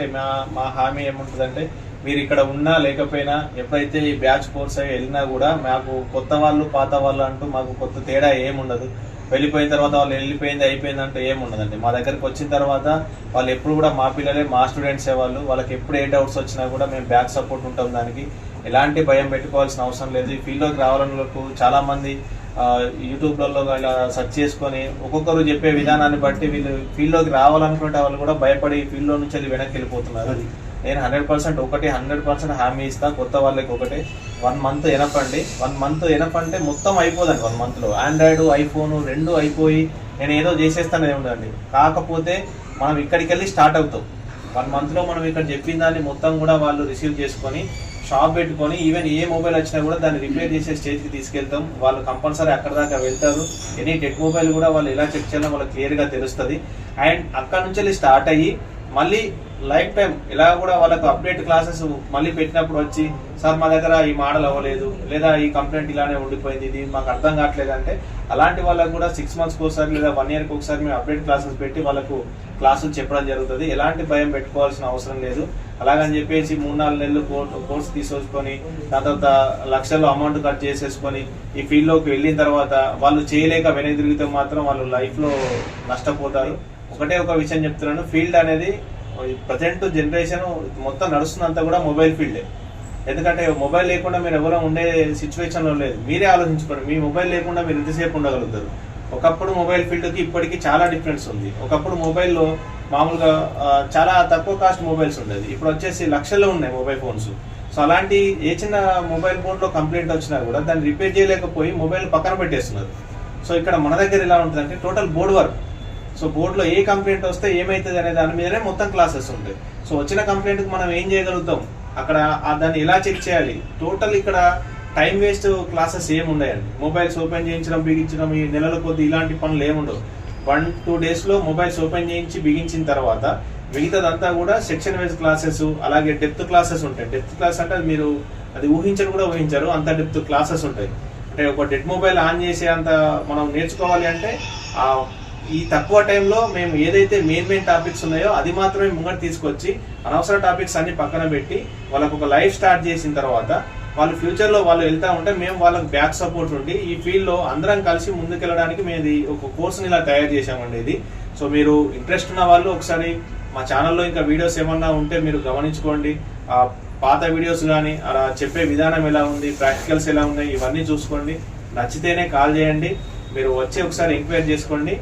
ఒకటే మా హామీ ఏముంటుందంటే మీరు ఇక్కడ ఉన్నా లేకపోయినా ఎప్పుడైతే ఈ బ్యాచ్ కోర్స్ అయ్యి వెళ్ళినా కూడా మాకు కొత్త వాళ్ళు పాత వాళ్ళు అంటూ మాకు కొత్త తేడా ఏముండదు. వెళ్ళిపోయిన తర్వాత వాళ్ళు వెళ్ళిపోయింది అయిపోయింది అంటూ ఏముండదండి. మా దగ్గరికి వచ్చిన తర్వాత వాళ్ళు ఎప్పుడు కూడా మా పిల్లలే, మా స్టూడెంట్సే వాళ్ళు. వాళ్ళకి ఎప్పుడు ఏ డౌట్స్ వచ్చినా కూడా మేము బ్యాక్ సపోర్ట్ ఉంటాం. దానికి ఎలాంటి భయం పెట్టుకోవాల్సిన అవసరం లేదు. ఈ ఫీల్డ్లోకి రావాలకు చాలామంది యూట్యూబ్లలో ఇలా సెర్చ్ చేసుకొని ఒక్కొక్కరు చెప్పే విధానాన్ని బట్టి వీళ్ళు ఫీల్డ్లోకి రావాలనుకుంటే వాళ్ళు కూడా భయపడి ఫీల్డ్లో నుంచి వెళ్ళి వెనక్కి వెళ్ళిపోతున్నారు. నేను 100% హామీ ఇస్తా. కొత్త వాళ్ళకి ఒకటే 1 month ఎనఫ్ అండి. 1 month ఎనఫ్ అంటే మొత్తం అయిపోదండి. 1 monthలో ఆండ్రాయిడ్, ఐఫోన్ 2 అయిపోయి నేను ఏదో చేసేస్తానే ఉండండి. కాకపోతే మనం ఇక్కడికి వెళ్ళి స్టార్ట్ అవుతాం. 1 monthలో మనం ఇక్కడ చెప్పిన దాన్ని మొత్తం కూడా వాళ్ళు రిసీవ్ చేసుకొని షాప్ పెట్టుకొని ఈవెన్ ఏ మొబైల్ వచ్చినా కూడా దాన్ని రిపేర్ చేసే స్టేజ్కి తీసుకెళ్తాం. వాళ్ళు కంపల్సరీ అక్కడ దాకా వెళ్తారు. ఎనీ టెక్ మొబైల్ కూడా వాళ్ళు ఎలా చెక్ చేయాలో వాళ్ళకి క్లియర్గా తెలుస్తుంది. అండ్ అక్కడ నుంచి వెళ్ళి స్టార్ట్ అయ్యి మళ్ళీ లైఫ్ టైం ఇలా కూడా వాళ్ళకు అప్డేట్ క్లాసెస్ మళ్ళీ పెట్టినప్పుడు వచ్చి సార్ మా దగ్గర ఈ మోడల్ అవ్వలేదు, లేదా ఈ కంప్లైంట్ ఇలానే ఉండిపోయింది, ఇది మాకు అర్థం కావట్లేదు అంటే అలాంటి వాళ్ళకు కూడా 6 monthsకి ఒకసారి లేదా 1 yearకి ఒకసారి మేము అప్డేట్ క్లాసెస్ పెట్టి వాళ్ళకు క్లాసులు చెప్పడం జరుగుతుంది. ఎలాంటి భయం పెట్టుకోవాల్సిన అవసరం లేదు. అలాగని చెప్పేసి 3-4 నెలలు కోర్స్ తీసుకొని దాని తర్వాత లక్షల్లో అమౌంట్ కట్ చేసేసుకొని ఈ ఫీల్డ్లోకి వెళ్ళిన తర్వాత వాళ్ళు చేయలేక వెనక్కి తిరిగితే మాత్రం వాళ్ళు లైఫ్లో నష్టపోతారు. ఒకటే ఒక విషయం చెప్తున్నాను, ఫీల్డ్ అనేది ప్రజెంట్ జనరేషన్ మొత్తం నడుస్తున్నంతా కూడా మొబైల్ ఫీల్డే. ఎందుకంటే మొబైల్ లేకుండా మీరు ఎవరో ఉండే సిచ్యువేషన్లో లేదు. మీరే ఆలోచించుకోండి, మీ మొబైల్ లేకుండా మీరు ఎంతసేపు ఉండగలుగుతారు. ఒకప్పుడు మొబైల్ ఫీల్డ్కి ఇప్పటికీ చాలా డిఫరెన్స్ ఉంది. ఒకప్పుడు మొబైల్లో మామూలుగా చాలా తక్కువ కాస్ట్ మొబైల్స్ ఉండేది. ఇప్పుడు వచ్చేసి లక్షల్లో ఉన్నాయి మొబైల్ ఫోన్స్. సో అలాంటి ఏ చిన్న మొబైల్ ఫోన్లో కంప్లైంట్ వచ్చినా కూడా దాన్ని రిపేర్ చేయలేకపోయి మొబైల్ పక్కన పెట్టేస్తున్నారు. సో ఇక్కడ మన దగ్గర ఎలా ఉంటుందంటే టోటల్ బోర్డ్ వర్క్. సో బోర్డులో ఏ కంప్లైంట్ వస్తే ఏమవుతుంది అనే దాని మీదనే మొత్తం క్లాసెస్ ఉంటాయి. సో వచ్చిన కంప్లైంట్కి మనం ఏం చేయగలుగుతాం, అక్కడ దాన్ని ఎలా చెక్ చేయాలి, టోటల్ ఇక్కడ టైం వేస్ట్ క్లాసెస్ ఏమి ఉన్నాయండి. మొబైల్స్ ఓపెన్ చేయించడం, బిగించడం, ఈ నెలల కొద్ది ఇలాంటి పనులు ఏముండవు. 1-2 daysలో మొబైల్స్ ఓపెన్ చేయించి బిగించిన తర్వాత మిగతాదంతా కూడా సెక్షన్ వైజ్ క్లాసెస్, అలాగే డెప్త్ క్లాసెస్ ఉంటాయి. డెప్త్ క్లాస్ అంటే మీరు అది ఊహించరు, అంత డెప్త్ క్లాసెస్ ఉంటాయి. అంటే ఒక డెడ్ మొబైల్ ఆన్ చేసే అంత మనం నేర్చుకోవాలి అంటే ఈ తక్కువ టైంలో మేము ఏదైతే మెయిన్ టాపిక్స్ ఉన్నాయో అది మాత్రమే ముంగట తీసుకొచ్చి అనవసర టాపిక్స్ అన్ని పక్కన పెట్టి వాళ్ళకు ఒక లైఫ్ స్టార్ట్ చేసిన తర్వాత వాళ్ళు ఫ్యూచర్లో వాళ్ళు వెళ్తూ ఉంటే మేము వాళ్ళకి బ్యాక్ సపోర్ట్ ఉండి ఈ ఫీల్డ్లో అందరం కలిసి ముందుకెళ్ళడానికి మేము ఒక కోర్సుని ఇలా తయారు చేశామండి ఇది. సో మీరు ఇంట్రెస్ట్ ఉన్న వాళ్ళు ఒకసారి మా ఛానల్లో ఇంకా వీడియోస్ ఏమన్నా ఉంటే మీరు గమనించుకోండి. పాత వీడియోస్ కానీ అలా చెప్పే విధానం ఎలా ఉంది, ప్రాక్టికల్స్ ఎలా ఉన్నాయి, ఇవన్నీ చూసుకోండి. నచ్చితేనే కాల్ చేయండి. మీరు వచ్చి ఒకసారి ఎంక్వైరీ చేసుకోండి.